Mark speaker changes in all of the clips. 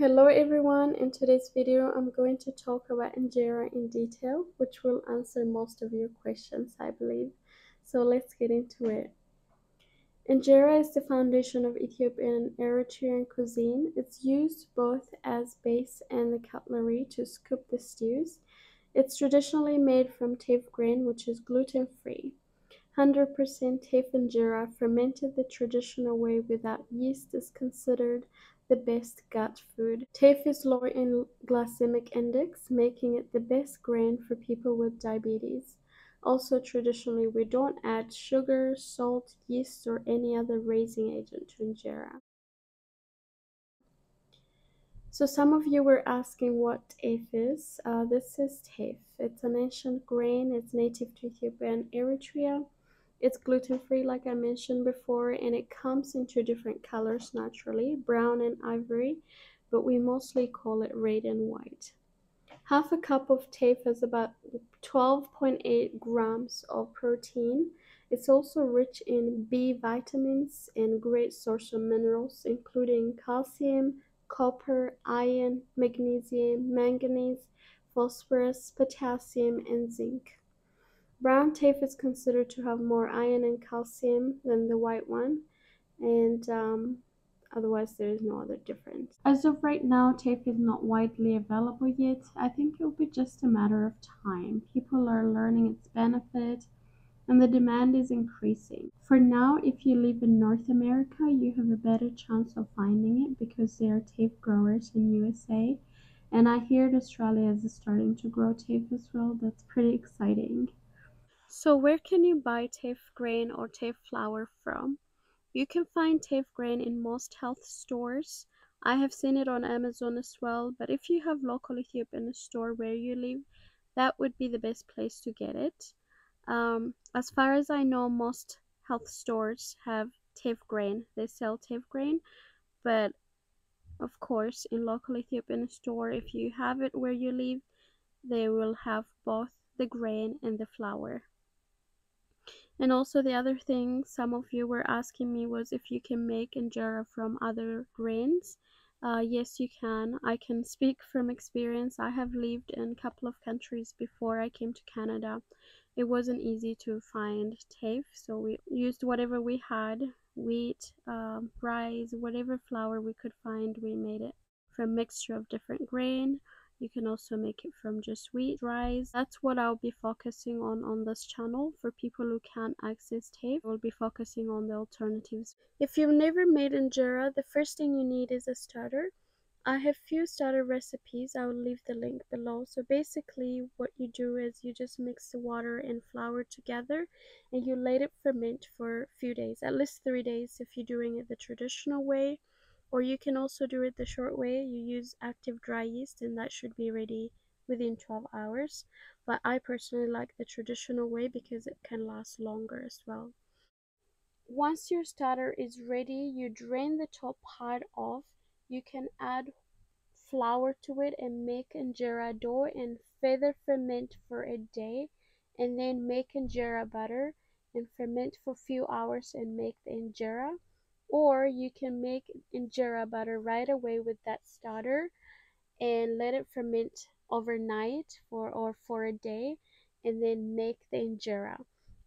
Speaker 1: Hello everyone, in today's video I'm going to talk about injera in detail, which will answer most of your questions, I believe. So let's get into it. Injera is the foundation of Ethiopian and Eritrean cuisine. It's used both as base and the cutlery to scoop the stews. It's traditionally made from teff grain, which is gluten-free. 100% teff injera, fermented the traditional way without yeast, is considered the best gut food. Teff is low in glycemic index, making it the best grain for people with diabetes. Also, traditionally, we don't add sugar, salt, yeast, or any other raising agent to injera. So some of you were asking what teff is. This is teff. It's an ancient grain. It's native to Ethiopia and Eritrea. It's gluten-free, like I mentioned before, and it comes in two different colors naturally, brown and ivory, but we mostly call it red and white. Half a cup of teff has about 12.8 grams of protein. It's also rich in B vitamins and great source of minerals, including calcium, copper, iron, magnesium, manganese, phosphorus, potassium, and zinc. Brown teff is considered to have more iron and calcium than the white one, and otherwise there is no other difference. As of right now, teff is not widely available yet. I think it will be just a matter of time. People are learning its benefit and the demand is increasing. For now, if you live in North America, you have a better chance of finding it because there are teff growers in USA. And I hear Australia is starting to grow teff as well. That's pretty exciting. So where can you buy teff grain or teff flour from? You can find teff grain in most health stores. I have seen it on Amazon as well, but if you have local Ethiopian store where you live, that would be the best place to get it. As far as I know, most health stores have teff grain. They sell teff grain, but of course, in local Ethiopian store, if you have it where you live, they will have both the grain and the flour. And also the other thing some of you were asking me was if you can make injera from other grains. Yes, you can. I can speak from experience. I have lived in a couple of countries before I came to Canada. It wasn't easy to find teff, so we used whatever we had, wheat, rice, whatever flour we could find, we made it from mixture of different grain. You can also make it from just wheat, rice. That's what I'll be focusing on this channel. For people who can't access teff, we'll be focusing on the alternatives. If you've never made injera, the first thing you need is a starter. I have few starter recipes. I will leave the link below. So basically what you do is you just mix the water and flour together and you let it ferment for a few days, at least 3 days if you're doing it the traditional way. Or you can also do it the short way. You use active dry yeast and that should be ready within 12 hours. But I personally like the traditional way because it can last longer as well. Once your starter is ready, you drain the top part off. You can add flour to it and make injera dough and further ferment for a day, and then make injera butter and ferment for a few hours and make the injera. Or you can make injera butter right away with that starter and let it ferment overnight for a day and then make the injera.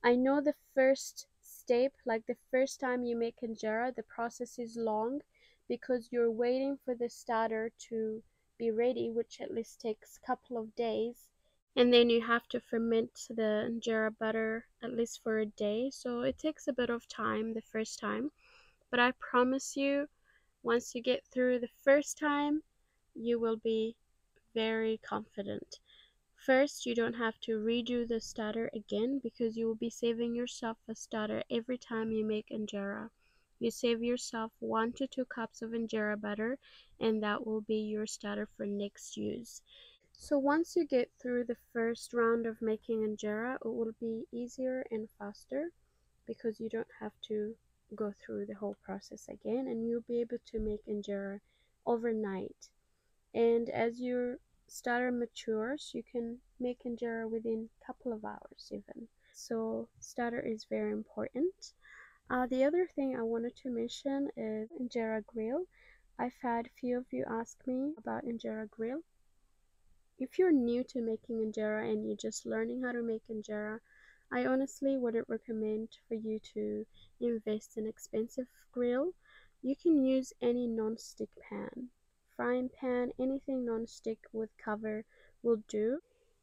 Speaker 1: I know the first step, like the first time you make injera, the process is long because you're waiting for the starter to be ready, which at least takes a couple of days. And then you have to ferment the injera butter at least for a day. So it takes a bit of time the first time. But I promise you, once you get through the first time, you will be very confident. First, you don't have to redo the starter again because you will be saving yourself a starter every time you make injera. You save yourself 1 to 2 cups of injera butter and that will be your starter for next use. So once you get through the first round of making injera, it will be easier and faster because you don't have to go through the whole process again and you'll be able to make injera overnight. And as your starter matures, you can make injera within a couple of hours even. So starter is very important. The other thing I wanted to mention is injera grill. I've had a few of you ask me about injera grill. If you're new to making injera and you're just learning how to make injera, I honestly wouldn't recommend for you to invest in expensive grill. You can use any non-stick pan, frying pan, anything non-stick with cover will do.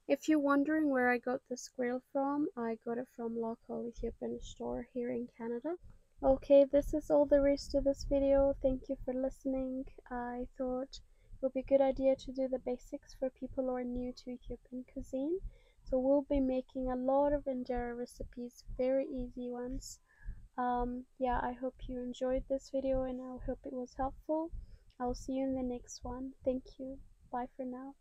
Speaker 1: If you're wondering where I got this grill from, I got it from local Ethiopian store here in Canada. Okay, this is all there is to this video. Thank you for listening. I thought it would be a good idea to do the basics for people who are new to Ethiopian cuisine. So we'll be making a lot of injera recipes, very easy ones. Yeah, I hope you enjoyed this video and I hope it was helpful. I'll see you in the next one. Thank you. Bye for now.